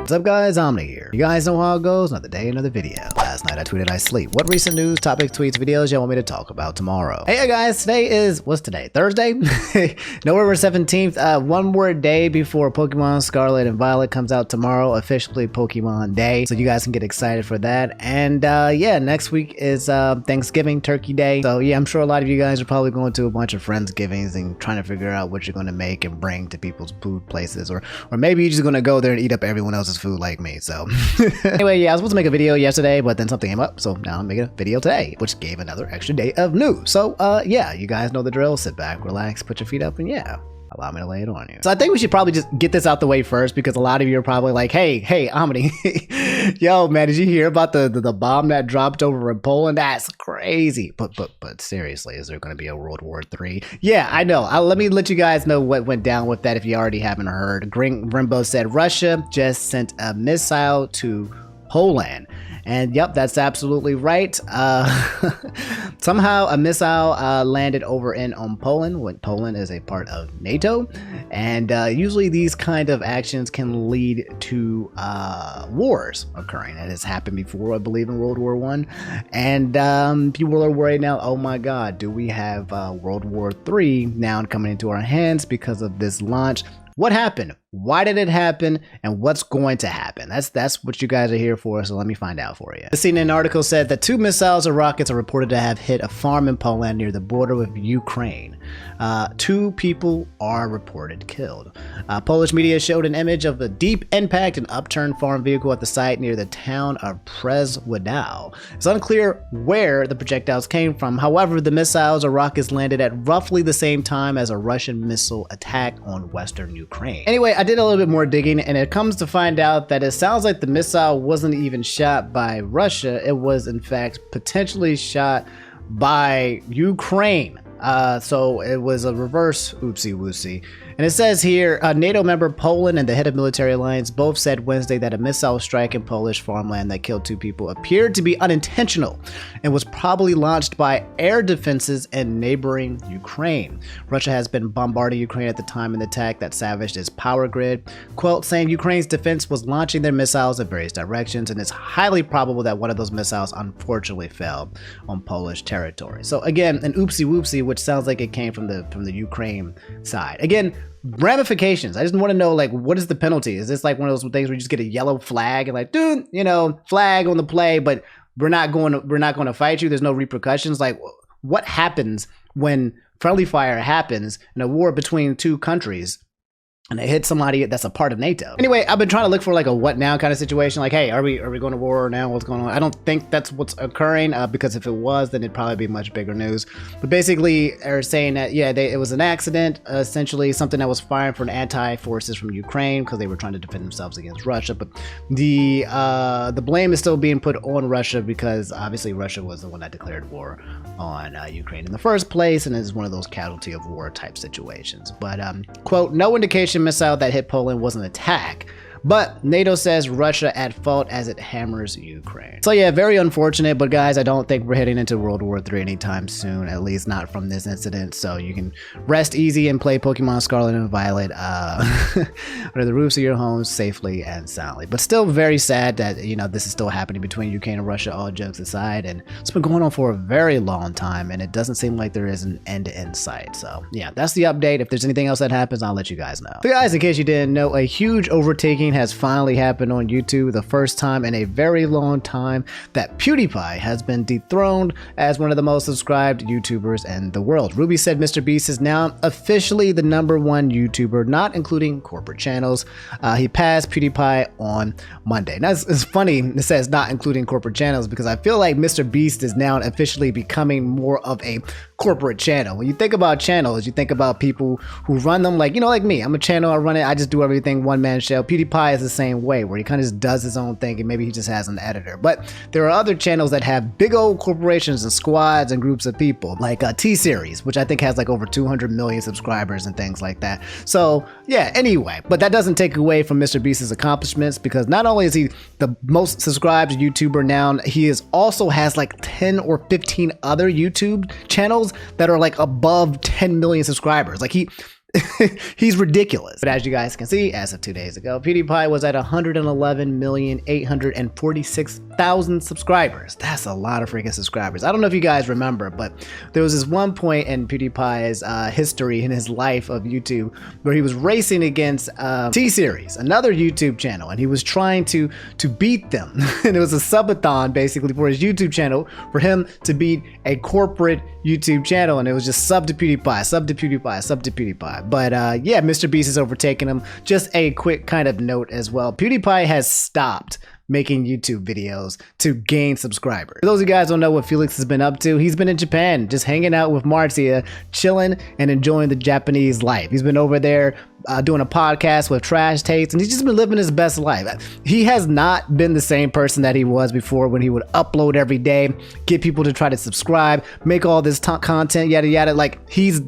What's up guys, Omni here. You guys know how it goes, another day, another video. Last night I tweeted I sleep. What recent news, topics, tweets, videos y'all want me to talk about tomorrow? Hey guys, today is, what's today? Thursday? November 17th, one more day before Pokemon Scarlet and Violet comes out tomorrow, officially Pokemon Day. So you guys can get excited for that. And yeah, next week is Thanksgiving, Turkey Day. So yeah, I'm sure a lot of you guys are probably going to a bunch of Friendsgivings and trying to figure out what you're going to make and bring to people's food places. Or maybe you're just going to go there and eat up everyone else's food like me. So anyway, yeah, I was supposed to make a video yesterday, but then something came up, so now I'm making a video today, which gave another extra day of news. So yeah, you guys know the drill. Sit back, relax, put your feet up, and yeah, allow me to lay it on you. So I think we should probably just get this out the way first, because a lot of you are probably like, hey Omni, yo man, did you hear about the bomb that dropped over in Poland? That's crazy. But seriously, is there going to be a World War III? Yeah, I know. Let me let you guys know what went down with that if you already haven't heard. Grimbo said Russia just sent a missile to Poland. And yep, that's absolutely right. Somehow a missile landed over on Poland, when Poland is a part of NATO. And usually these kind of actions can lead to wars occurring. It has happened before, I believe, in World War I. And people are worried now, oh my God, do we have World War III now coming into our hands because of this launch? What happened? Why did it happen? And what's going to happen? That's what you guys are here for, so let me find out for you. The CNN article said that 2 missiles or rockets are reported to have hit a farm in Poland near the border with Ukraine. 2 people are reported killed. Polish media showed an image of a deep impact and upturned farm vehicle at the site near the town of Przewodał. It's unclear where the projectiles came from. However, the missiles or rockets landed at roughly the same time as a Russian missile attack on western Ukraine. Anyway, I did a little bit more digging, and it comes to find out that it sounds like the missile wasn't even shot by Russia. It was in fact potentially shot by Ukraine. So it was a reverse oopsie-woopsie. And it says here, NATO member Poland and the head of military alliance both said Wednesday that a missile strike in Polish farmland that killed 2 people appeared to be unintentional and was probably launched by air defenses in neighboring Ukraine. Russia has been bombarding Ukraine at the time of the attack that savaged its power grid, quote, saying Ukraine's defense was launching their missiles in various directions, and it's highly probable that one of those missiles unfortunately fell on Polish territory. So again, an oopsie-woopsie, which sounds like it came from the Ukraine side. Again, ramifications. I just want to know, like, what is the penalty? Is this like one of those things where you just get a yellow flag and like, dude, you know, flag on the play, but we're not going to fight you. There's no repercussions. Like, what happens when friendly fire happens in a war between 2 countries and they hit somebody that's a part of NATO? Anyway, I've been trying to look for like a what now kind of situation. Like, hey, are we going to war now? What's going on? I don't think that's what's occurring, because if it was, then it'd probably be much bigger news. But basically, they're saying that, yeah, it was an accident, essentially something that was fired from anti-forces from Ukraine because they were trying to defend themselves against Russia. But the blame is still being put on Russia, because obviously Russia was the one that declared war on Ukraine in the first place, and is one of those casualty of war type situations. But quote, no indication missile that hit Poland was an attack, but NATO says Russia at fault as it hammers Ukraine. So yeah, very unfortunate, but guys, I don't think we're heading into World War III anytime soon, at least not from this incident. So you can rest easy and play Pokemon Scarlet and Violet under the roofs of your homes safely and soundly. But still very sad that, you know, this is still happening between Ukraine and Russia, all jokes aside, and it's been going on for a very long time, and it doesn't seem like there is an end in sight. So yeah, that's the update. If there's anything else that happens, I'll let you guys know. So guys, in case you didn't know, a huge overtaking has finally happened on YouTube, the first time in a very long time that Pewdiepie has been dethroned as one of the most subscribed YouTubers in the world. Ruby said MrBeast is now officially the #1 YouTuber, not including corporate channels. He passed Pewdiepie on Monday. Now it's funny it says not including corporate channels, because I feel like MrBeast is now officially becoming more of a corporate channel. When you think about channels, you think about people who run them, like, you know, like me. I'm a channel, I run it, I just do everything one-man show. PewDiePie is the same way, where he kind of just does his own thing, and maybe he just has an editor. But there are other channels that have big old corporations and squads and groups of people, like T-Series, which I think has like over 200 million subscribers and things like that. So yeah, anyway, but that doesn't take away from MrBeast's accomplishments, because not only is he the most subscribed YouTuber now, he also has like 10 or 15 other YouTube channels that are like above 10 million subscribers. Like he's ridiculous. But as you guys can see, as of 2 days ago, PewDiePie was at 111,846,000 subscribers. That's a lot of freaking subscribers. I don't know if you guys remember, but there was this one point in PewDiePie's history in his life of YouTube where he was racing against T-Series, another YouTube channel, and he was trying to beat them. And it was a subathon basically for his YouTube channel for him to beat a corporate YouTube channel, and it was just sub to PewDiePie, sub to PewDiePie, sub to PewDiePie. But yeah, MrBeast is overtaking him. Just a quick kind of note as well. PewDiePie has stopped making YouTube videos to gain subscribers. For those of you guys who don't know what Felix has been up to, he's been in Japan just hanging out with Marcia, chilling and enjoying the Japanese life. He's been over there doing a podcast with Trash Taste, and he's just been living his best life. He has not been the same person that he was before, when he would upload every day, get people to try to subscribe, make all this content, yada yada. Like, he's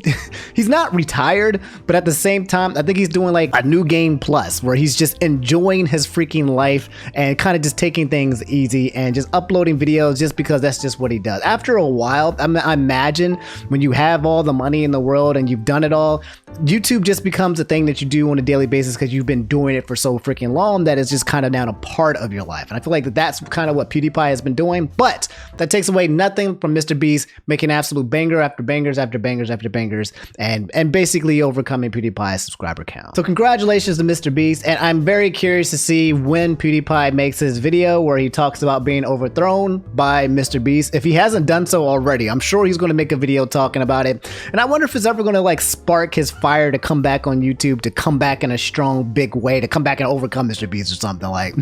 not retired, but at the same time, I think he's doing like a new game plus, where he's just enjoying his freaking life and kind of just taking things easy and just uploading videos just because that's just what he does. After a while, I imagine when you have all the money in the world and you've done it all, YouTube just becomes a thing that you do on a daily basis because you've been doing it for so freaking long that it's just kind of now a part of your life. And I feel like that's kind of what PewDiePie has been doing, but that takes away nothing from MrBeast making absolute banger after bangers after bangers after bangers and basically overcoming PewDiePie's subscriber count. So congratulations to MrBeast, and I'm very curious to see when PewDiePie makes his video where he talks about being overthrown by MrBeast. If he hasn't done so already, I'm sure he's going to make a video talking about it, and I wonder if it's ever going to like spark his fire to come back on YouTube, to come back in a strong big way, to come back and overcome MrBeast or something. Like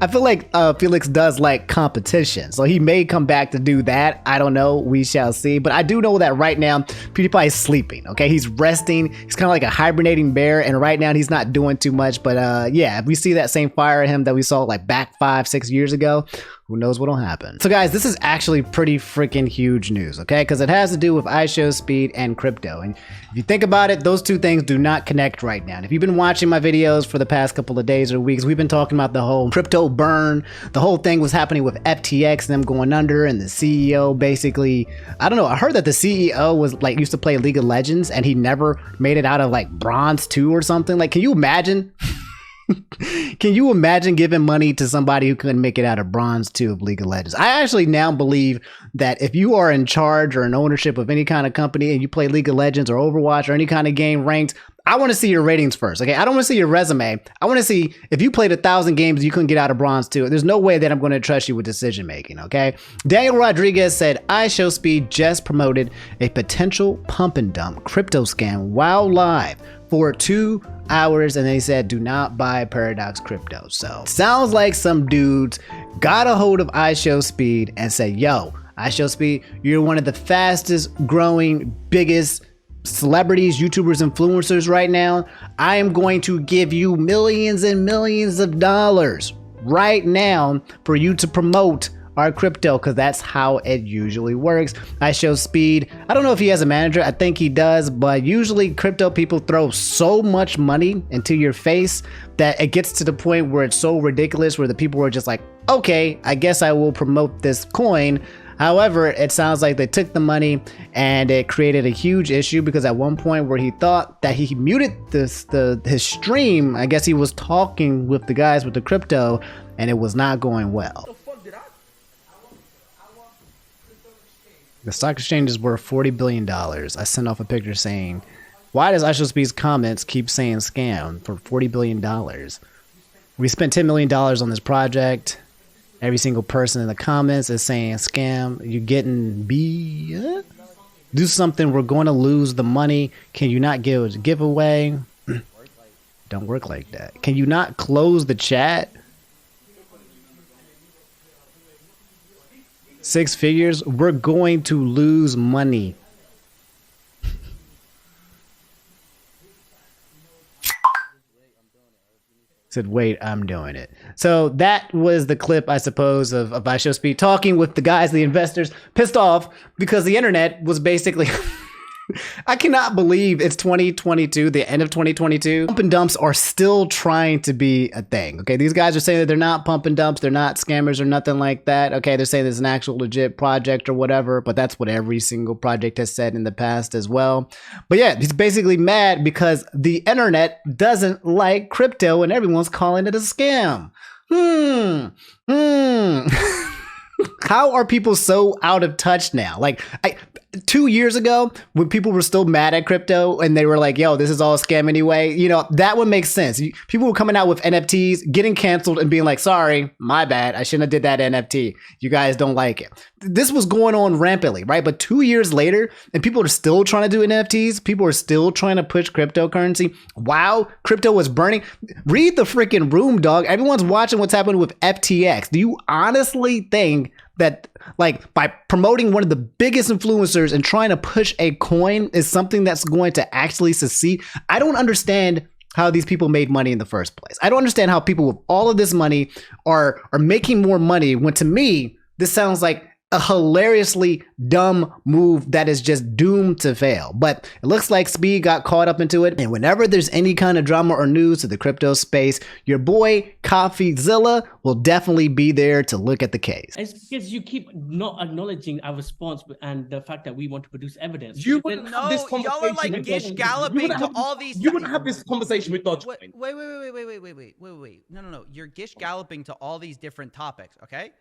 I feel like Felix does like competition, so he may come back to do that. I don't know, we shall see. But I do know that right now PewDiePie is sleeping. Okay, he's resting. He's kind of like a hibernating bear, and right now he's not doing too much. But yeah, if we see that same fire in him that we saw like back 5-6 years ago, who knows what'll happen. So guys, this is actually pretty freaking huge news, okay? Because it has to do with IShowSpeed and crypto. And if you think about it, those two things do not connect right now. And if you've been watching my videos for the past couple of days or weeks, we've been talking about the whole crypto burn. The whole thing was happening with FTX, them going under, and the CEO basically, I don't know, I heard that the CEO was like, used to play League of Legends and he never made it out of like bronze 2 or something. Like, can you imagine? Can you imagine giving money to somebody who couldn't make it out of bronze 2 of League of Legends? I actually now believe that if you are in charge or in ownership of any kind of company and you play League of Legends or Overwatch or any kind of game ranked, I want to see your ratings first. Okay, I don't want to see your resume. I want to see if you played 1,000 games you couldn't get out of bronze 2. There's no way that I'm going to trust you with decision making. Okay, Daniel Rodriguez said IShowSpeed just promoted a potential pump and dump crypto scam while live for 2 hours, and they said do not buy Paradox crypto. So sounds like some dudes got a hold of IShowSpeed and said, yo, IShowSpeed, you're one of the fastest growing, biggest celebrities, YouTubers, influencers right now. I am going to give you millions and millions of dollars right now for you to promote our crypto, because that's how it usually works. IShowSpeed, I don't know if he has a manager, I think he does, but usually crypto people throw so much money into your face that it gets to the point where it's so ridiculous where the people are just like, okay, I guess I will promote this coin. However, it sounds like they took the money and it created a huge issue, because at one point where he thought that he muted his stream, I guess he was talking with the guys with the crypto and it was not going well. The stock exchange is worth $40 billion. I sent off a picture saying, why does IShowSpeed's comments keep saying scam for $40 billion? We spent $10 million on this project. Every single person in the comments is saying scam. You getting B? Do something. We're going to lose the money. Can you not give a giveaway? Don't work like that. Can you not close the chat? 6 figures? We're going to lose money. Said, wait, I'm doing it. So that was the clip, I suppose, of IShowSpeed talking with the guys, the investors, pissed off because the internet was basically I cannot believe it's 2022, the end of 2022. Pump and dumps are still trying to be a thing. Okay, these guys are saying that they're not pump and dumps, they're not scammers or nothing like that. Okay, they're saying it's an actual legit project or whatever, but that's what every single project has said in the past as well. But yeah, he's basically mad because the internet doesn't like crypto and everyone's calling it a scam. How are people so out of touch now? Like, 2 years ago, when people were still mad at crypto and they were like, yo, this is all a scam anyway, you know, that would make sense. People were coming out with NFTs, getting canceled and being like, sorry, my bad, I shouldn't have did that NFT. You guys don't like it. This was going on rampantly, right? But 2 years later, and people are still trying to do NFTs, people are still trying to push cryptocurrency. Wow, crypto was burning. Read the freaking room, dog. Everyone's watching what's happening with FTX. Do you honestly think that, like, by promoting one of the biggest influencers and trying to push a coin is something that's going to actually succeed? I don't understand how these people made money in the first place. I don't understand how people with all of this money are making more money when, to me, this sounds like a hilariously dumb move that is just doomed to fail. But it looks like Speed got caught up into it. And whenever there's any kind of drama or news to the crypto space, your boy Coffeezilla will definitely be there to look at the case. It's because you keep not acknowledging our response and the fact that we want to produce evidence. You wouldn't have this conversation. Y'all are like Gish galloping to all these. You wouldn't have this conversation with Dogecoin. Wait. No. You're Gish galloping to all these different topics, okay?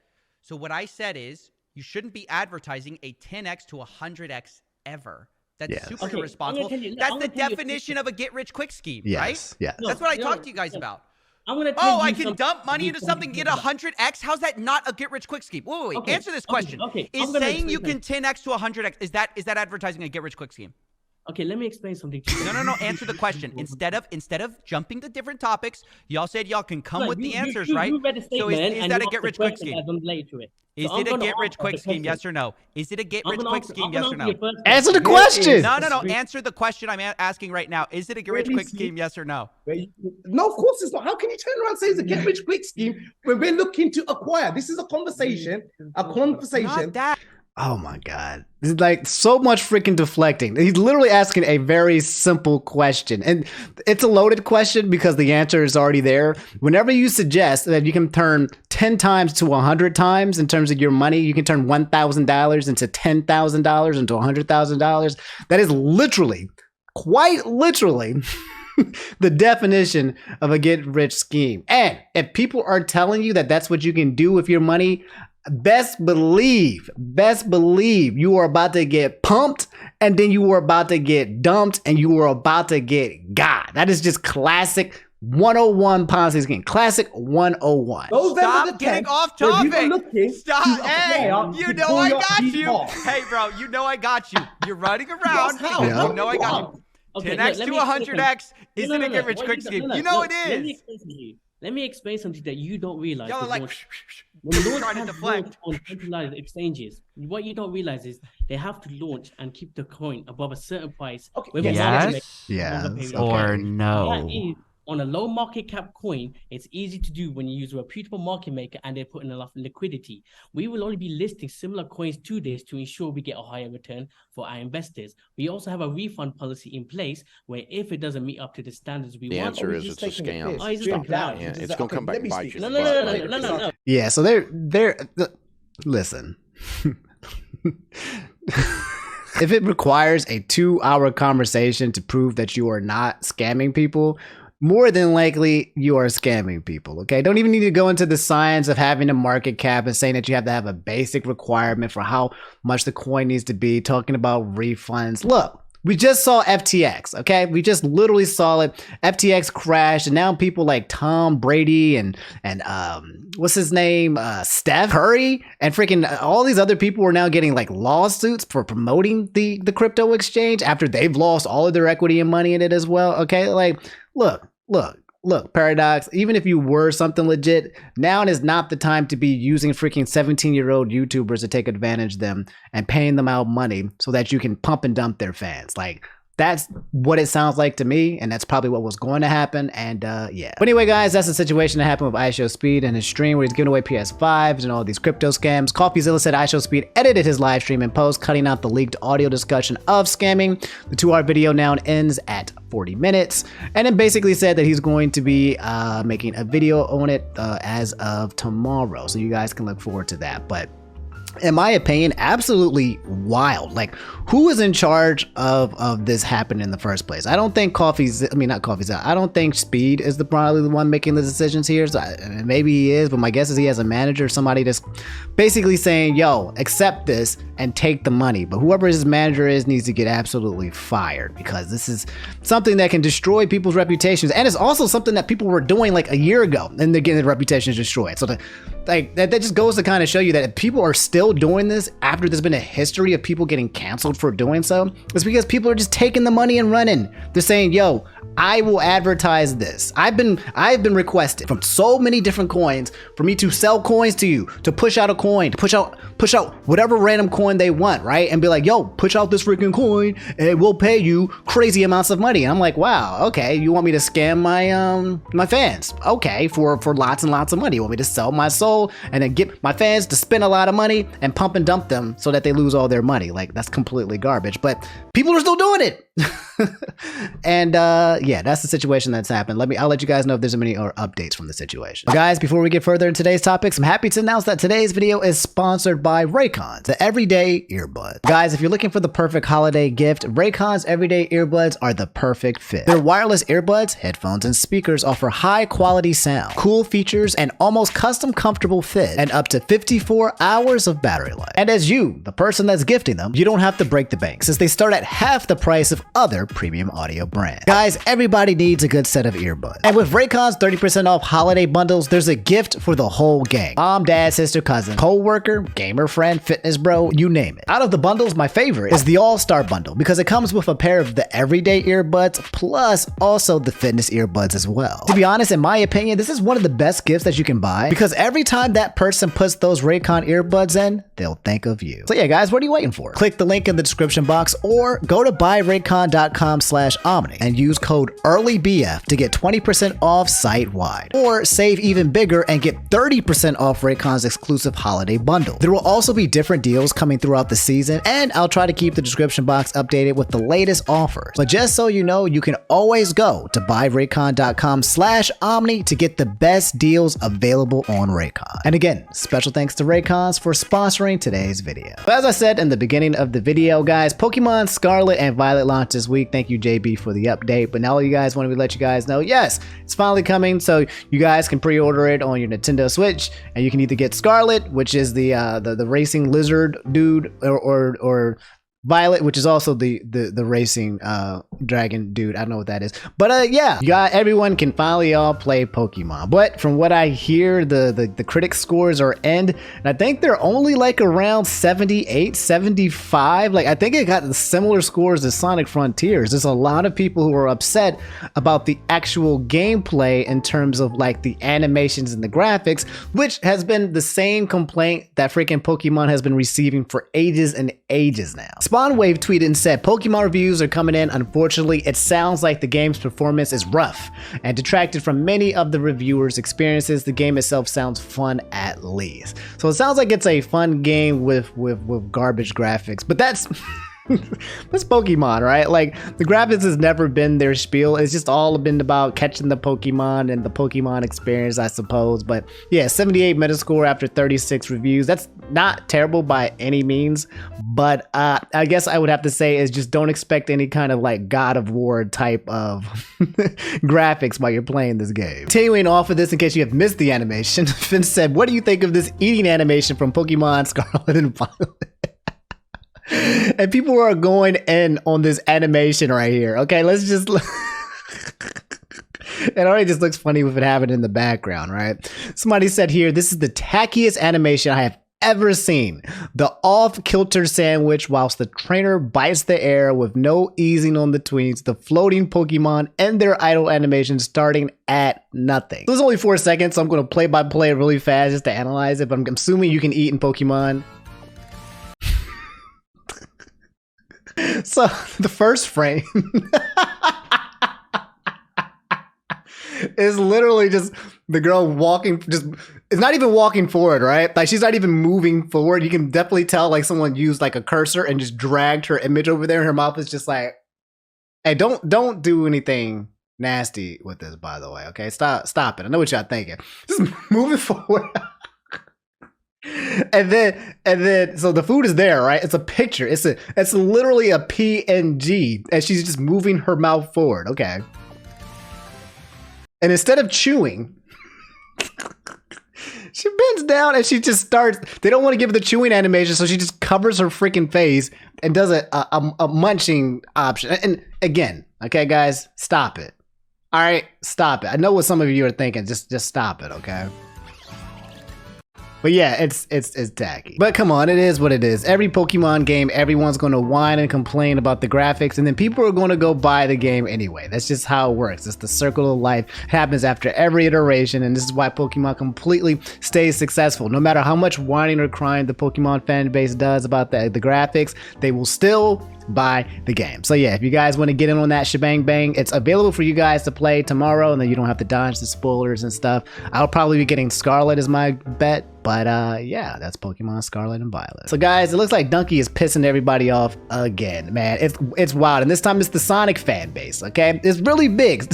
So what I said is, you shouldn't be advertising a 10x to 100x ever. That's super irresponsible. That's the definition of a get-rich-quick scheme, right? Yeah. That's what I talked to you guys about. I'm gonna tell I can dump money into something, get 100x? How's that not a get-rich-quick scheme? Wait. Okay. Answer this question. Is saying you can 10x to 100x, is that advertising a get-rich-quick scheme? Okay, let me explain something to you. No. Answer the question. Instead of jumping to different topics, y'all said y'all can come with the answers, right? You read the statement, so is that a get-rich-quick scheme? Is it a get-rich-quick scheme? Yes or no? Is it a get-rich-quick scheme? Yes or no? Answer the question. No. Answer the question I'm asking right now. Is it a get-rich-quick scheme? Yes or no? No, of course it's not. How can you turn around and say it's a get-rich-quick scheme when we're looking to acquire? This is a conversation. Not that. Oh my God. It's like so much freaking deflecting. He's literally asking a very simple question. And it's a loaded question because the answer is already there. Whenever you suggest that you can turn 10 times to 100 times in terms of your money, you can turn $1,000 into $10,000 into $100,000. That is literally, quite literally, the definition of a get rich scheme. And if people are telling you that that's what you can do with your money, best believe you are about to get pumped and then you are about to get dumped and you are about to get got. That is just classic 101 Ponzi scheme. Classic 101. Stop getting off topic. Stop. Hey, you know I got you. Hey, bro, you know I got you. You're running around. Yeah. You know I got you. 10x to 100x isn't a get rich quick scheme. You know it is. Let me explain something that you don't realize. Y'all are like trying to deflect on centralized exchanges. What you don't realize is they have to launch and keep the coin above a certain price. Yes. Or no. That is, on a low market cap coin, it's easy to do when you use a reputable market maker and they're putting enough liquidity. We will only be listing similar coins to this to ensure we get a higher return for our investors. We also have a refund policy in place where if it doesn't meet up to the standards we want, the answer is it's a scam. Oh, it's just Yeah, it's going to come back and bite you. No. Yeah, so they're listen. If it requires a 2-hour conversation to prove that you are not scamming people, more than likely you are scamming people, okay? Don't even need to go into the science of having a market cap and saying that you have to have a basic requirement for how much the coin needs to be, talking about refunds. Look, we just saw FTX, okay? We just literally saw it. FTX crashed, and now people like Tom Brady and what's his name? Steph Curry and freaking all these other people are now getting like lawsuits for promoting the crypto exchange after they've lost all of their equity and money in it as well, okay? Like, look, Paradox, even if you were something legit, now is not the time to be using freaking 17-year-old YouTubers to take advantage of them and paying them out money so that you can pump and dump their fans. Like, That's what it sounds like to me, and that's probably what was going to happen. And yeah. But anyway, guys, that's the situation that happened with IShowSpeed and his stream where he's giving away PS5s and all these crypto scams. Coffeezilla said IShowSpeed edited his live stream and post, cutting out the leaked audio discussion of scamming. The 2-hour video now ends at 40 minutes, and then basically said that he's going to be making a video on it as of tomorrow, so you guys can look forward to that. But in my opinion, absolutely wild. Like, who is in charge of this happening in the first place? I don't think I don't think Speed is probably the one making the decisions here. So maybe he is, but my guess is he has a manager, somebody that's basically saying, yo, accept this and take the money. But whoever his manager is needs to get absolutely fired, because this is something that can destroy people's reputations. And it's also something that people were doing like a year ago, and they're getting their reputations destroyed. So that just goes to kind of show you that if people are still doing this after there's been a history of people getting canceled for doing so, it's because people are just taking the money and running. They're saying, yo, I will advertise this. I've been requested from so many different coins for me to sell coins to you, to push out a coin, to push out whatever random coin they want, right? And be like, yo, push out this freaking coin and we'll pay you crazy amounts of money. And I'm like, wow, okay, you want me to scam my fans? Okay, for lots and lots of money. You want me to sell my soul and then get my fans to spend a lot of money and pump and dump them so that they lose all their money? Like, that's completely garbage, but people are still doing it. And yeah, that's the situation that's happened. I'll let you guys know if there's any updates from the situation. But guys, before we get further in today's topics, I'm happy to announce that today's video is sponsored by Raycons, the everyday earbuds. Guys, if you're looking for the perfect holiday gift, Raycons everyday earbuds are the perfect fit. Their wireless earbuds, headphones, and speakers offer high quality sound, cool features, and almost custom comfortable fit, and up to 54 hours of battery life. And as you, the person that's gifting them, you don't have to break the bank, since they start at half the price of other premium audio brands. Guys, everybody needs a good set of earbuds. And with Raycon's 30% off holiday bundles, there's a gift for the whole gang. Mom, dad, sister, cousin, co-worker, gamer friend, fitness bro, you name it. Out of the bundles, my favorite is the All-Star bundle, because it comes with a pair of the everyday earbuds plus also the fitness earbuds as well. To be honest, in my opinion, this is one of the best gifts that you can buy, because every time that person puts those Raycon earbuds in, they'll think of you. So yeah, guys, what are you waiting for? Click the link in the description box or go to buyraycon.com/Omni and use code EARLYBF to get 20% off site-wide, or save even bigger and get 30% off Raycon's exclusive holiday bundle. There will also be different deals coming throughout the season, and I'll try to keep the description box updated with the latest offers. But just so you know, you can always go to buyraycon.com/Omni to get the best deals available on Raycon. And again, special thanks to Raycons for sponsoring today's video. But as I said in the beginning of the video, guys, Pokemon Scarlet and Violet launched this week. Thank you, JB, for the update. But now you guys want to let you guys know, yes, it's finally coming. So you guys can pre-order it on your Nintendo Switch, and you can either get Scarlet, which is the racing lizard dude, or Violet, which is also the racing dragon dude. I don't know what that is, but yeah, everyone can finally all play Pokemon. But from what I hear, the critic scores are and I think they're only like around 78, 75. Like, I think it got similar scores as Sonic Frontiers. There's a lot of people who are upset about the actual gameplay in terms of like the animations and the graphics, which has been the same complaint that freaking Pokemon has been receiving for ages and ages now. Spawnwave tweeted and said, Pokemon reviews are coming in. Unfortunately, it sounds like the game's performance is rough and detracted from many of the reviewers' experiences. The game itself sounds fun at least. So it sounds like it's a fun game with garbage graphics, but that's that's Pokemon, right? Like, the graphics has never been their spiel. It's just all been about catching the Pokemon and the Pokemon experience, I suppose. But yeah, 78 Metascore after 36 reviews. That's not terrible by any means, but I guess I would have to say is just don't expect any kind of like God of War type of graphics while you're playing this game. Continuing off of this, in case you have missed the animation, Finn said, what do you think of this eating animation from Pokemon Scarlet and Violet? And people are going in on this animation right here. Okay, let's just it already just looks funny with it happening in the background, right? Somebody said here, this is the tackiest animation I have ever seen. The off-kilter sandwich whilst the trainer bites the air with no easing on the tweens, the floating Pokemon, and their idle animation starting at nothing. This is only 4 seconds, so I'm going to play by play really fast just to analyze it, but I'm assuming you can eat in Pokemon. So the first frame is literally just the girl walking, just it's not even walking forward, right? Like she's not even moving forward. You can definitely tell like someone used like a cursor and just dragged her image over there. And her mouth is just like, hey, don't do anything nasty with this, by the way. Okay, stop it. I know what y'all thinking. Just moving forward. And then so the food is there, right? It's a picture. It's literally a PNG, and she's just moving her mouth forward. Okay. And instead of chewing, she bends down and she just starts. They don't want to give her the chewing animation, so she just covers her freaking face and does a munching option. And again, okay, guys, stop it. All right, stop it. I know what some of you are thinking. Just stop it, okay? But yeah, it's tacky. But come on, it is what it is. Every Pokemon game, everyone's gonna whine and complain about the graphics, and then people are gonna go buy the game anyway. That's just how it works. It's the circle of life. It happens after every iteration, and this is why Pokemon completely stays successful. No matter how much whining or crying the Pokemon fan base does about the graphics, they will still buy the game. So yeah, if you guys want to get in on that shebang bang, it's available for you guys to play tomorrow, and then you don't have to dodge the spoilers and stuff. I'll probably be getting Scarlet as my bet, but yeah, that's Pokemon Scarlet and Violet. So guys, it looks like Dunkey is pissing everybody off again, man. It's wild, and this time it's the Sonic fan base. Okay, it's really big.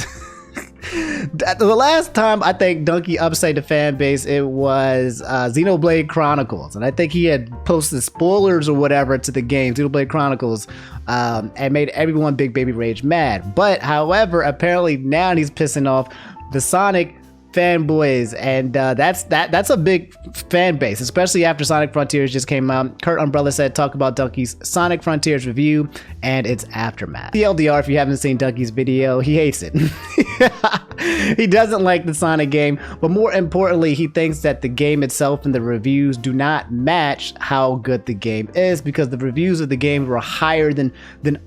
The last time I think Dunkey upset the fan base, it was Xenoblade Chronicles, and I think he had posted spoilers or whatever to the game Xenoblade Chronicles, and made everyone Big Baby Rage mad. But however, apparently now he's pissing off the Sonic fanboys, and that's a big fan base, especially after Sonic Frontiers just came out. Kurt Umbrella said talk about Dunkey's Sonic Frontiers review and its aftermath. The LDR, if you haven't seen Dunkey's video, he hates it. He doesn't like the Sonic game, but more importantly, he thinks that the game itself and the reviews do not match how good the game is, because the reviews of the game were higher than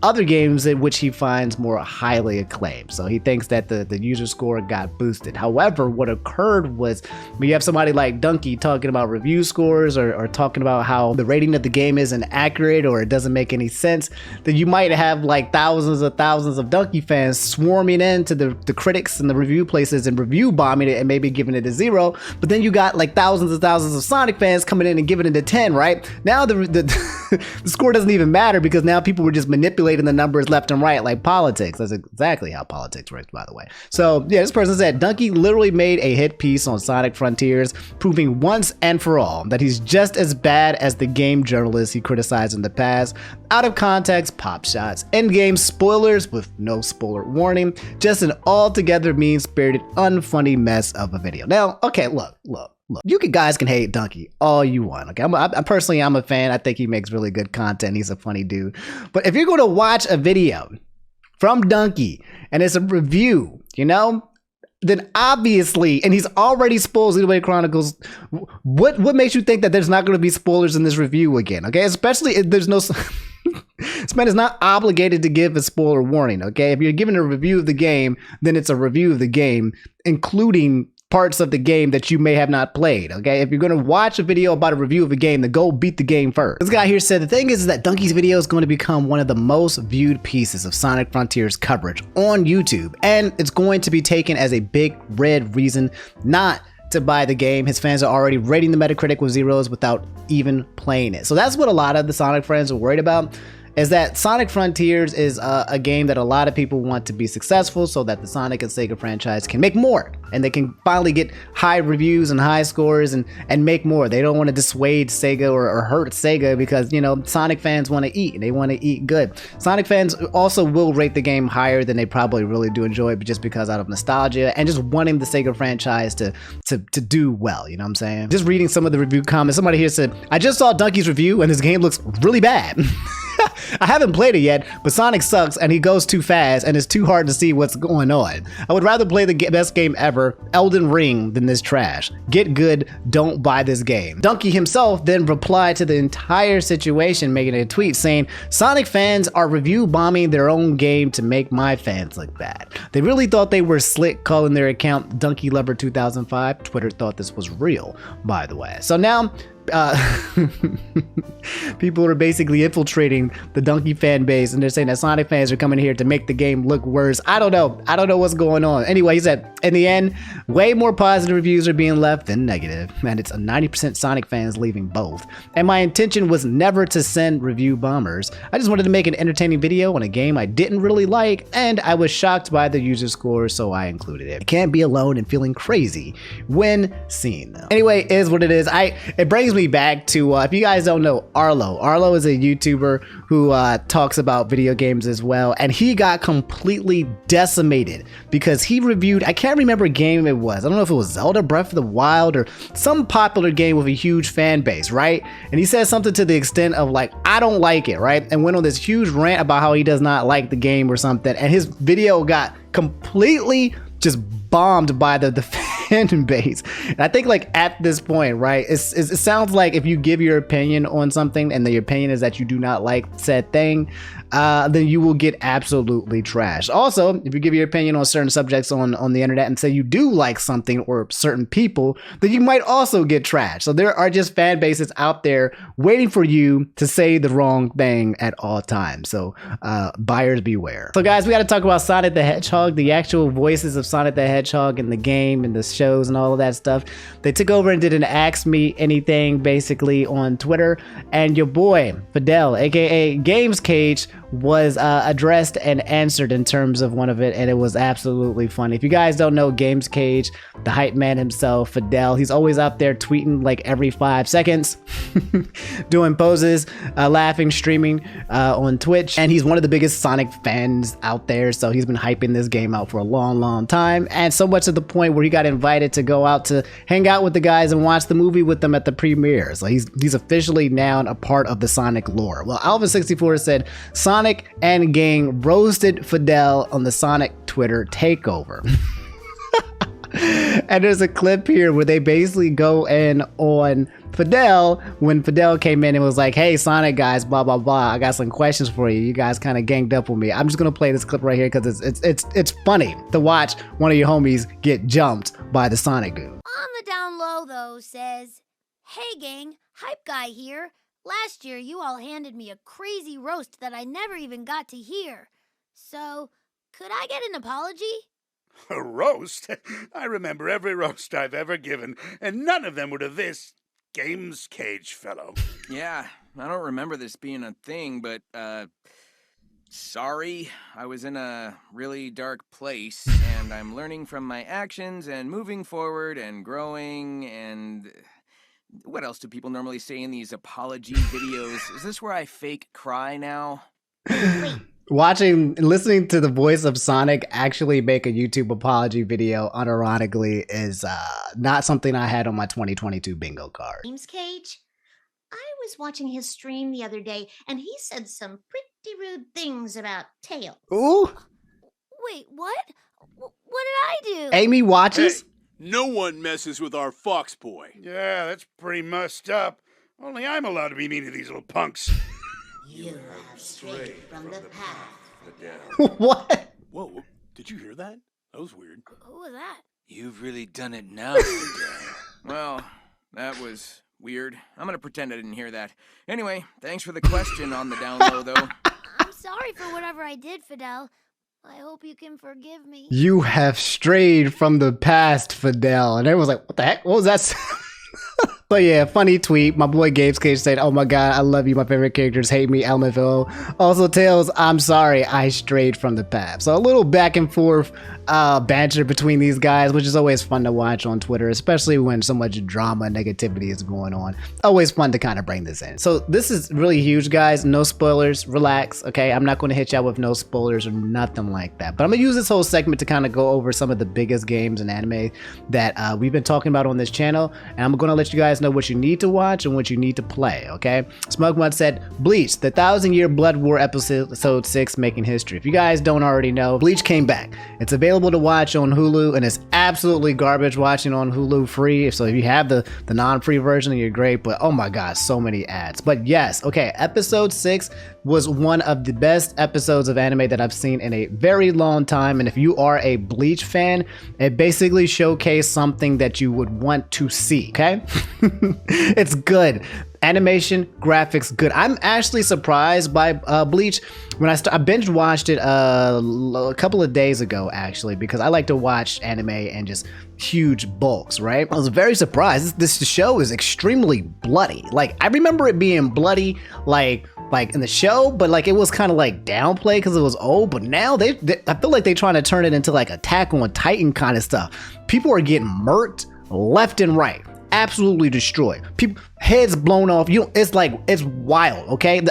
other games in which he finds more highly acclaimed. So he thinks that the user score got boosted. However, what occurred was when you have somebody like Dunkey talking about review scores or talking about how the rating of the game isn't accurate or it doesn't make any sense, then you might have like thousands of Dunkey fans swarming into the critics and the review places and review bombing it and maybe giving it a 0. But then you got like thousands of Sonic fans coming in and giving it a 10, right? Now the score doesn't even matter, because now people were just manipulating the numbers left and right like politics. That's exactly how politics works, by the way. So yeah, this person said Dunkey literally made a hit piece on Sonic Frontiers, proving once and for all that he's just as bad as the game journalists he criticized in the past. Out of context pop shots, in-game spoilers with no spoiler warning, just an altogether mean-spirited, unfunny mess of a video. Now, okay, look. You guys can hate Dunkey all you want. Okay, I'm personally a fan. I think he makes really good content. He's a funny dude. But if you're going to watch a video from Dunkey and it's a review, you know, then obviously, and he's already spoiled Xenoblade Chronicles, what makes you think that there's not going to be spoilers in this review again? Okay, especially if there's no. This man is not obligated to give a spoiler warning. Okay, if you're giving a review of the game, then it's a review of the game, including parts of the game that you may have not played. Okay, if you're going to watch a video about a review of a game, then go beat the game first. This guy here said the thing is that Dunkey's video is going to become one of the most viewed pieces of Sonic Frontiers coverage on YouTube, and it's going to be taken as a big red reason not to buy the game. His fans are already rating the Metacritic with 0s without even playing it. So that's what a lot of the Sonic fans are worried about, is that Sonic Frontiers is a game that a lot of people want to be successful so that the Sonic and Sega franchise can make more, and they can finally get high reviews and high scores and make more. They don't want to dissuade Sega or hurt Sega, because, you know, Sonic fans want to eat, and they want to eat good. Sonic fans also will rate the game higher than they probably really do enjoy, but just because out of nostalgia and just wanting the Sega franchise to do well, you know what I'm saying? Just reading some of the review comments, somebody here said, I just saw Dunkey's review and this game looks really bad. I haven't played it yet, but Sonic sucks and he goes too fast and it's too hard to see what's going on. I would rather play the best game ever, Elden Ring, than this trash. Get good, don't buy this game. Dunkey himself then replied to the entire situation, making a tweet saying, Sonic fans are review bombing their own game to make my fans look bad. They really thought they were slick calling their account Dunkey Lover 2005. Twitter thought this was real, by the way. So now people are basically infiltrating the Dunkey fan base, and they're saying that Sonic fans are coming here to make the game look worse. I don't know what's going on. Anyway, he said, in the end, way more positive reviews are being left than negative, and it's a 90% Sonic fans leaving both. And my intention was never to send review bombers. I just wanted to make an entertaining video on a game I didn't really like, and I was shocked by the user score, so I included it. I can't be alone in feeling crazy when seeing them. Anyway, is what it is. It brings me back to, if you guys don't know Arlo. Arlo is a YouTuber who talks about video games as well, and he got completely decimated because he reviewed, I can't remember what game it was. I don't know if it was Zelda Breath of the Wild or some popular game with a huge fan base, right? And he said something to the extent of like, I don't like it, right? And went on this huge rant about how he does not like the game or something, and his video got completely just bombed by the fan base. And I think like at this point, right, it sounds like if you give your opinion on something and your opinion is that you do not like said thing, then you will get absolutely trashed. Also, if you give your opinion on certain subjects on the internet and say you do like something or certain people, then you might also get trashed. So there are just fan bases out there waiting for you to say the wrong thing at all times. So buyers beware. So guys, we got to talk about Sonic the Hedgehog, the actual voices of Sonic the Hedgehog in the game and the shows and all of that stuff. They took over and did an Ask Me Anything basically on Twitter, and your boy Fadel, aka GamesCage, was addressed and answered in terms of one of it, and it was absolutely funny. If you guys don't know GamesCage, the hype man himself, Fadel, he's always out there tweeting like every 5 seconds, doing poses, laughing, streaming on Twitch, and he's one of the biggest Sonic fans out there, so he's been hyping this game out for a long time, and so much to the point where he got invited to go out to hang out with the guys and watch the movie with them at the premiere. So he's officially now a part of the Sonic lore. Well, Alvin64 said Sonic and gang roasted Fadel on the Sonic Twitter takeover. And there's a clip here where they basically go in on Fadel when Fadel came in and was like, hey Sonic guys, blah blah blah, I got some questions for you. You guys kind of ganged up with me. I'm just gonna play this clip right here because it's funny to watch one of your homies get jumped by the Sonic goo. On the down low though says, hey gang, hype guy here. Last year, you all handed me a crazy roast that I never even got to hear. So, could I get an apology? A roast? I remember every roast I've ever given, and none of them were to this GamesCage fellow. Yeah, I don't remember this being a thing, but, sorry. I was in a really dark place, and I'm learning from my actions and moving forward and growing and... What else do people normally say in these apology videos? Is this where I fake cry now? Listening to the voice of Sonic actually make a YouTube apology video unironically is not something I had on my 2022 bingo card. GamesCage, I was watching his stream the other day, and he said some pretty rude things about Tails. Ooh. Wait, what? What did I do? Amy watches? Hey. No one messes with our fox boy. Yeah, that's pretty messed up. Only I'm allowed to be mean to these little punks. You have strayed from the path. What? Whoa, did you hear that? That was weird. Who was that? You've really done it now, Well, that was weird. I'm gonna pretend I didn't hear that. Anyway, thanks for the question on the down low, though. I'm sorry for whatever I did, Fadel. I hope you can forgive me. You have strayed from the past, Fadel. And everyone's like, what the heck? What was that? But yeah, funny tweet. My boy GamesCage said, oh my god, I love you. My favorite characters hate me, LMFO. Also, Tails, I'm sorry, I strayed from the path. So a little back and forth banter between these guys, which is always fun to watch on Twitter, especially when so much drama and negativity is going on. Always fun to kind of bring this in. So this is really huge, guys. No spoilers, relax, okay? I'm not going to hit y'all with no spoilers or nothing like that. But I'm going to use this whole segment to kind of go over some of the biggest games and anime that we've been talking about on this channel. And I'm going to let you guys know what you need to watch and what you need to play, okay? Smugmud said, Bleach, the 1,000-Year Blood War episode 6 making history. If you guys don't already know, Bleach came back. It's available to watch on Hulu, and it's absolutely garbage watching on Hulu free. So if you have the non-free version, you're great. But oh my god, so many ads. But yes, okay, episode 6 was one of the best episodes of anime that I've seen in a very long time. And if you are a Bleach fan, it basically showcased something that you would want to see, okay? It's good. Animation, graphics, good. I'm actually surprised by Bleach. When I binge watched it a couple of days ago, actually, because I like to watch anime and just huge bulks, right? I was very surprised. This show is extremely bloody. Like, I remember it being bloody, like in the show, but like it was kind of like downplayed because it was old. But now they I feel like they're trying to turn it into like Attack on Titan kind of stuff. People are getting murked left and right. Absolutely destroyed. People heads blown off. It's wild, okay?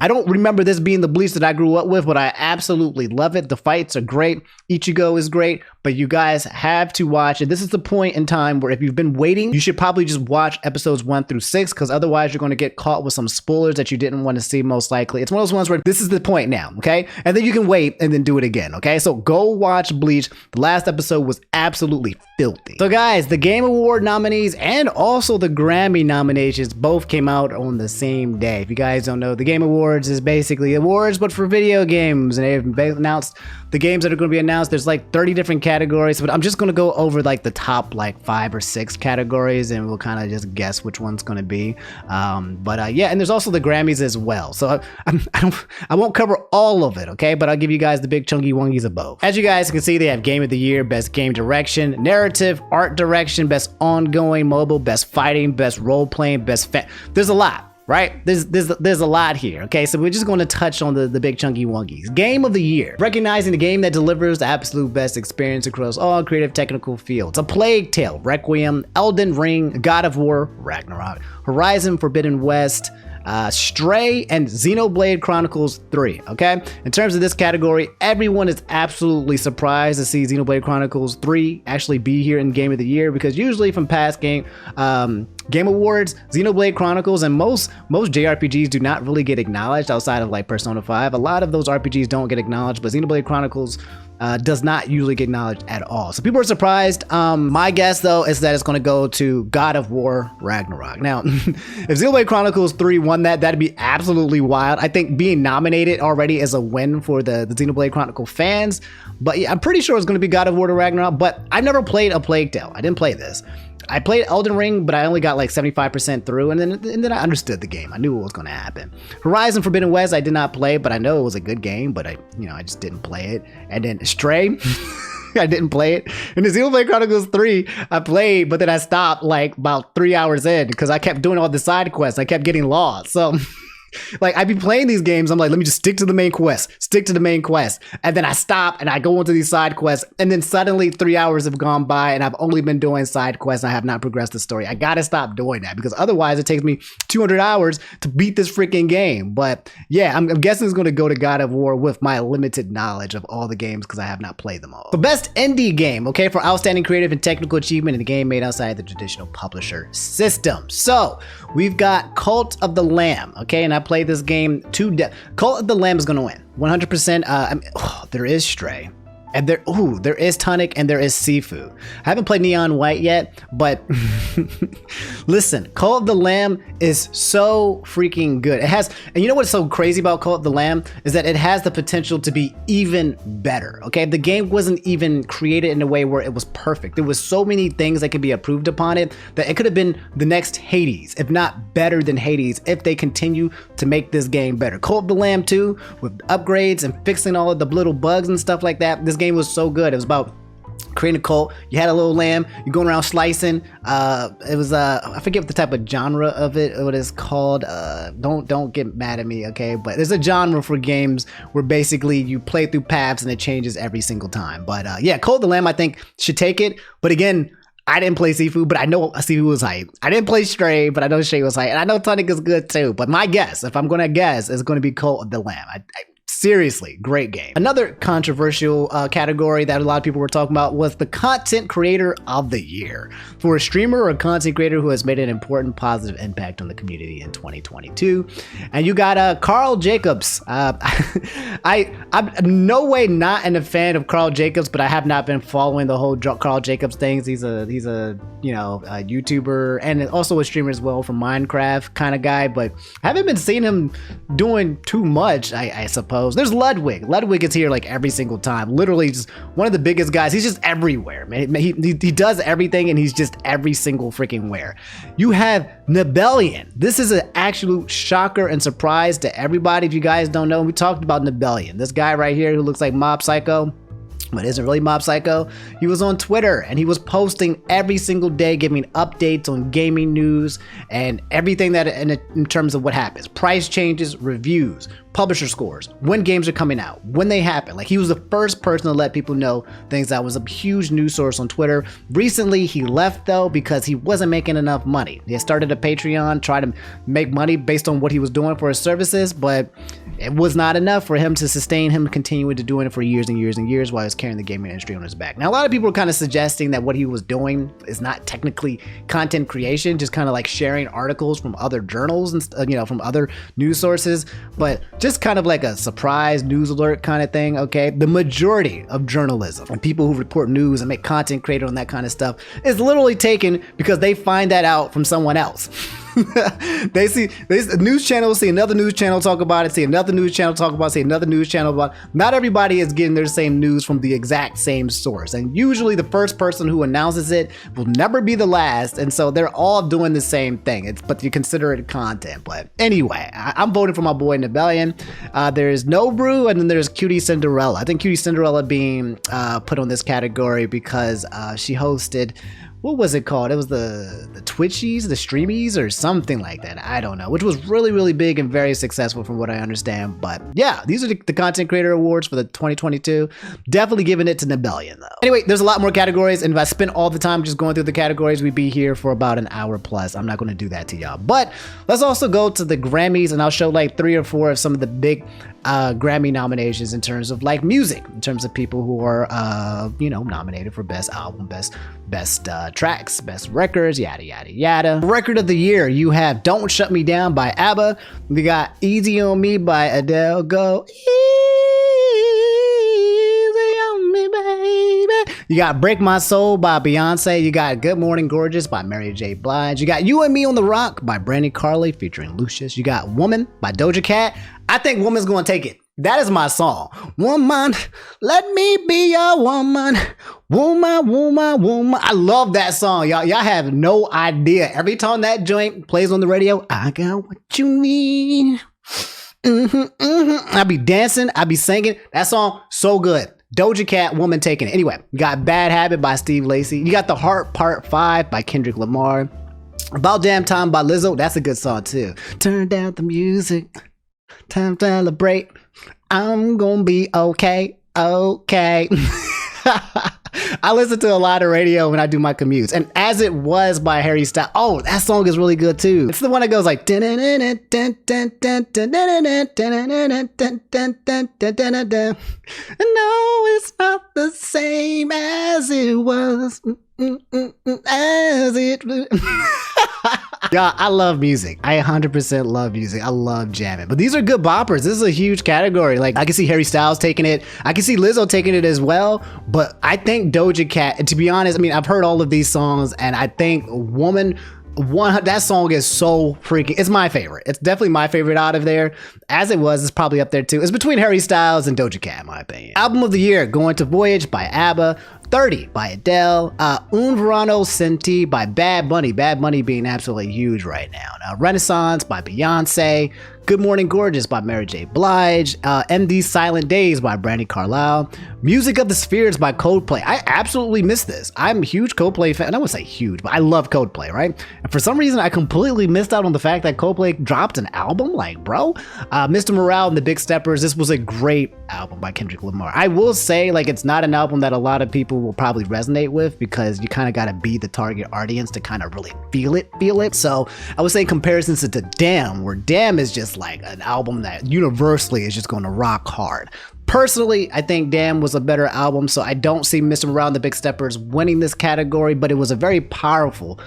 I don't remember this being the Bleach that I grew up with, but I absolutely love it. The fights are great. Ichigo is great, but you guys have to watch it. This is the point in time where if you've been waiting, you should probably just watch episodes 1 through 6, because otherwise you're going to get caught with some spoilers that you didn't want to see, most likely. It's one of those ones where this is the point now, okay? And then you can wait and then do it again, okay? So go watch Bleach. The last episode was absolutely filthy. So guys, the Game Award nominees and also the Grammy nominations both came out on the same day. If you guys don't know, the Game Awards is basically awards, but for video games. And they've announced the games that are going to be announced. There's like 30 different categories, but I'm just going to go over like the top like 5 or 6 categories, and we'll kind of just guess which one's going to be. Yeah, and there's also the Grammys as well. So I won't cover all of it, okay? But I'll give you guys the big chunky wongies of both. As you guys can see, they have Game of the Year, Best Game Direction, Narrative, Art Direction, Best Ongoing Mobile, Best Fighting, Best Role Playing, Best There's a lot. Right? There's a lot here, okay? So we're just going to touch on the big chunky wonkies. Game of the Year. Recognizing the game that delivers the absolute best experience across all creative technical fields. A Plague Tale, Requiem, Elden Ring, God of War, Ragnarok, Horizon Forbidden West, Stray, and Xenoblade Chronicles 3, okay? In terms of this category, everyone is absolutely surprised to see Xenoblade Chronicles 3 actually be here in Game of the Year, because usually from past Game Awards, Xenoblade Chronicles and most JRPGs do not really get acknowledged outside of like Persona 5. A lot of those RPGs don't get acknowledged, but Xenoblade Chronicles does not usually get acknowledged at all. So people are surprised. My guess though is that it's going to go to God of War Ragnarok. Now, if Xenoblade Chronicles 3 won that, that'd be absolutely wild. I think being nominated already is a win for the Xenoblade Chronicle fans. But yeah, I'm pretty sure it's going to be God of War Ragnarok. But I've never played a Plague Tale. I didn't play this. I played Elden Ring, but I only got like 75% through, and then I understood the game. I knew what was going to happen. Horizon Forbidden West, I did not play, but I know it was a good game, but I just didn't play it. And then Stray, I didn't play it. And the Xenoblade Chronicles 3, I played, but then I stopped like about 3 hours in because I kept doing all the side quests. I kept getting lost. So like I'd be playing these games, I'm like, let me just stick to the main quest, and then I stop and I go into these side quests, and then suddenly 3 hours have gone by and I've only been doing side quests and I have not progressed the story. I gotta stop doing that, because otherwise it takes me 200 hours to beat this freaking game. But yeah, I'm guessing it's going to go to God of War with my limited knowledge of all the games, because I have not played them all. The best indie game, okay, for outstanding creative and technical achievement in a game made outside the traditional publisher system. So we've got Cult of the Lamb, okay, and I played this game to death. Cult of the Lamb is going to win 100%. There is Stray, and there is Tonic, and there is Seafood. I haven't played Neon White yet, but listen, Cult of the Lamb is so freaking good. It has, and you know what's so crazy about Cult of the Lamb is that it has the potential to be even better, okay? The game wasn't even created in a way where it was perfect. There was so many things that could be improved upon it that it could have been the next Hades, if not better than Hades, if they continue to make this game better. Cult of the Lamb 2, with upgrades and fixing all of the little bugs and stuff like that, this game was so good. It was about creating a cult. You had a little lamb, you're going around slicing. It was I forget what the type of genre of it, what it's called. Don't get mad at me, okay? But there's a genre for games where basically you play through paths and it changes every single time. But yeah, Cult of the Lamb I think should take it. But again, I didn't play Seafood, but I know Seafood was hype. I didn't play Stray, but I know Stray was hype. And I know Tonic is good too. But my guess, if I'm going to guess, is going to be Cult of the Lamb. Seriously, great game. Another controversial category that a lot of people were talking about was the Content Creator of the Year. For a streamer or a content creator who has made an important positive impact on the community in 2022. And you got Carl Jacobs. I'm no way not a fan of Carl Jacobs, but I have not been following the whole Carl Jacobs things. He's a you know, a YouTuber and also a streamer as well from Minecraft kind of guy, but I haven't been seeing him doing too much, I suppose. There's Ludwig. Ludwig is here like every single time. Literally just one of the biggest guys. He's just everywhere, man. He does everything and he's just every single freaking where. You have Nebellion. This is an absolute shocker and surprise to everybody. If you guys don't know, we talked about Nebellion. This guy right here who looks like Mob Psycho, but isn't really Mob Psycho. He was on Twitter and he was posting every single day, giving updates on gaming news and everything that in terms of what happens. Price changes, reviews, publisher scores, when games are coming out, when they happen. Like, he was the first person to let people know things. That was a huge news source on Twitter. Recently, he left though because he wasn't making enough money. He started a Patreon, tried to make money based on what he was doing for his services, but it was not enough for him to sustain him continuing to doing it for years and years and years while he was carrying the gaming industry on his back. Now, a lot of people are kind of suggesting that what he was doing is not technically content creation, just kind of like sharing articles from other journals and, you know, from other news sources, but just kind of like a surprise news alert kind of thing, okay? The majority of journalism and people who report news and make content creator on that kind of stuff is literally taken because they find that out from someone else. they see news channels, see another news channel talk about it, see another news channel talk about it, see another news channel about it. Not everybody is getting their same news from the exact same source, and usually the first person who announces it will never be the last, and so they're all doing the same thing. But you consider it content. But anyway, I'm voting for my boy Nebellion. There's Nobrew, and then there's Cutie Cinderella. I think Cutie Cinderella being put on this category because she hosted, what was it called? It was the Twitchies, the Streamies, or something like that. I don't know, which was really, really big and very successful from what I understand. But yeah, these are the Content Creator Awards for the 2022. Definitely giving it to Nebellion though. Anyway, there's a lot more categories, and if I spent all the time just going through the categories, we'd be here for about an hour plus. I'm not going to do that to y'all. But let's also go to the Grammys, and I'll show like 3 or 4 of some of the big Grammy nominations in terms of like music, in terms of people who are you know, nominated for best album, best tracks, best records, yada yada yada. Record of the year, you have Don't Shut Me Down by ABBA. We got Easy on Me by Adele. Go easy on me, baby. You got Break My Soul by Beyonce. You got Good Morning Gorgeous by Mary J. Blige. You got You and Me on the Rock by Brandy Carly featuring Lucius. You got Woman by Doja Cat. I think Woman's gonna take it. That is my song. Woman, let me be your woman. Woman, woman, woman. I love that song. Y'all have no idea. Every time that joint plays on the radio, I got what you need. I be dancing, I be singing. That song, so good. Doja Cat, Woman taking it. Anyway, you got Bad Habit by Steve Lacy. You got The Heart Part 5 by Kendrick Lamar. About Damn Time by Lizzo. That's a good song too. Turn down the music. Time to celebrate. I'm gonna be okay. Okay. I listen to a lot of radio when I do my commutes. And As It Was by Harry Styles. Oh, that song is really good too. It's the one that goes like, I know it's not the same as it was. As it yeah, I love music. I 100% love music. I love jamming. But these are good boppers. This is a huge category. Like, I can see Harry Styles taking it. I can see Lizzo taking it as well. But I think Doja Cat, and to be honest, I mean, I've heard all of these songs, and I think Woman, that song is so freaking, it's my favorite. It's definitely my favorite out of there. As It Was is probably up there too. It's between Harry Styles and Doja Cat, in my opinion. Album of the year, Going to Voyage by ABBA. 30 by Adele, Un Verano Senti by Bad Bunny. Bad Bunny being absolutely huge right now. Renaissance by Beyonce, Good Morning Gorgeous by Mary J. Blige, MD Silent Days by Brandy Carlisle, Music of the Spheres by Coldplay. I absolutely missed this. I'm a huge Coldplay fan. I wouldn't say huge, but I love Coldplay, right? And for some reason, I completely missed out on the fact that Coldplay dropped an album. Like, bro, Mr. Morale and the Big Steppers. This was a great album by Kendrick Lamar. I will say, like, it's not an album that a lot of people people will probably resonate with, because you kind of got to be the target audience to kind of really feel it. So I would say comparisons to Damn, where Damn is just like an album that universally is just going to rock hard. Personally, I think Damn was a better album, so I don't see Mr. Around the Big Steppers winning this category, but it was a very powerful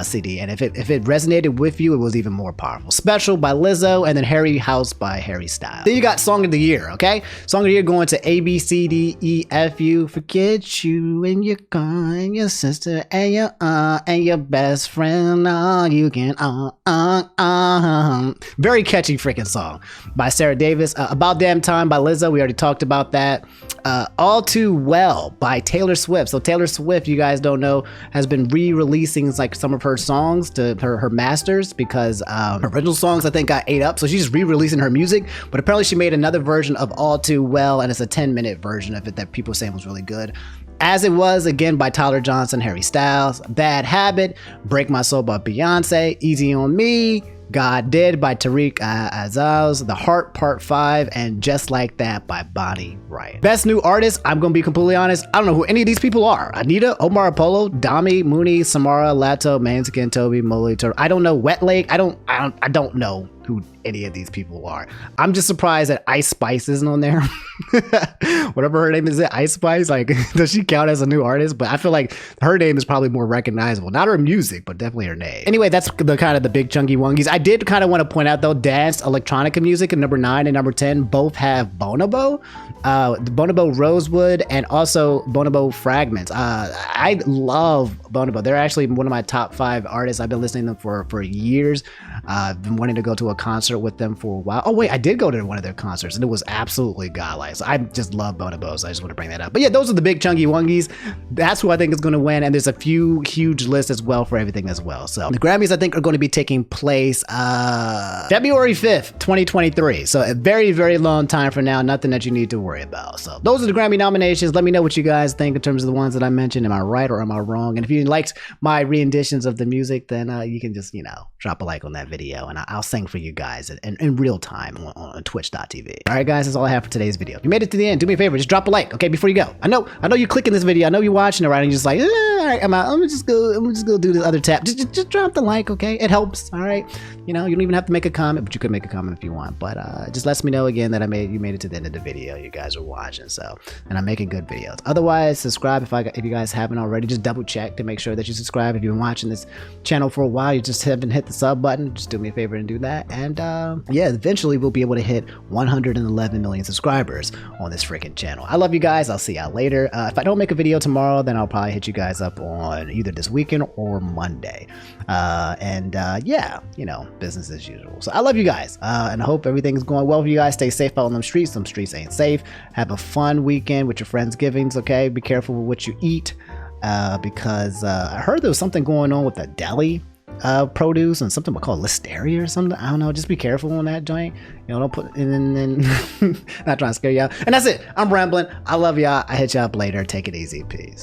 CD, and if it resonated with you, it was even more powerful. Special by Lizzo, and then Harry House by Harry Styles. Then you got Song of the Year, okay? Song of the Year going to A, B, C, D, E, F, U. Forget you and your car and your sister and your aunt and your best friend. All you can, Very catchy freaking song by Sarah Davis. About Damn Time by Lizzo, we already talked about that. All Too Well by Taylor Swift. So Taylor Swift, you guys don't know, has been re-releasing like some of her songs to her masters, because her original songs I think got ate up, so she's re-releasing her music. But apparently she made another version of All Too Well, and it's a 10-minute version of it that people saying was really good. As It Was, again by Tyler Johnson, Harry Styles. Bad Habit, Break My Soul by Beyonce. Easy on Me, God Did by Tariq Azaz, The Heart Part 5, and Just Like That by Bonnie Raitt. Best New Artist, I'm gonna be completely honest, I don't know who any of these people are. Anita, Omar Apollo, Dami, Mooney, Samara, Lato, Manskin, Toby, Molly, I don't know. Wet Lake, I don't know who any of these people are. I'm just surprised that Ice Spice isn't on there. Whatever her name is, Ice Spice, like, does she count as a new artist? But I feel like her name is probably more recognizable. Not her music, but definitely her name. Anyway, that's the kind of the big chunky wongies. I did kind of want to point out though, dance electronica music in number 9 and number 10 both have Bonobo. Bonobo Rosewood and also Bonobo Fragments. I love Bonobo. They're actually one of my top 5 artists. I've been listening to them for years. I've been wanting to go to a concert with them for a while. Oh wait, I did go to one of their concerts and it was absolutely godlike. So I just love Bonobo, so I just want to bring that up. But yeah, those are the big chunky wongies. That's who I think is going to win, and there's a few huge lists as well for everything as well. So the Grammys I think are going to be taking place February 5th, 2023. So a very, very long time from now. Nothing that you need to worry about. So those are the Grammy nominations. Let me know what you guys think in terms of the ones that I mentioned. Am I right or am I wrong? And if you liked my renditions of the music, then you can just, drop a like on that video, and I'll sing for you guys in real time on twitch.tv. All right, guys, that's all I have for today's video. If you made it to the end, do me a favor, just drop a like, okay, before you go. I know you're clicking this video. I know you're watching it, right? And you're just like, all right, I'm out. I'm just go do this other tab. Just drop the like, okay? It helps, all right? You don't even have to make a comment, but you could make a comment if you want. But just lets me know again that you made it to the end of the video. You guys are watching, and I'm making good videos. Otherwise, subscribe if you guys haven't already. Just double check to make sure that you subscribe. If you've been watching this channel for a while, you just haven't hit the sub button, just do me a favor and do that. And yeah, eventually we'll be able to hit 111 million subscribers on this freaking channel. I love you guys. I'll see y'all later. If I don't make a video tomorrow, then I'll probably hit you guys up on either this weekend or Monday. Yeah, business as usual. So I love you guys, and I hope everything's going well for you guys. Stay safe out on them streets. Some streets ain't safe. Have a fun weekend with your Friendsgivings, okay? Be careful with what you eat, because I heard there was something going on with the deli produce and something called listeria or something. I don't know. Just be careful on that joint. Don't put in not trying to scare y'all. And that's it. I'm rambling. I love y'all. I hit y'all up later. Take it easy. Peace.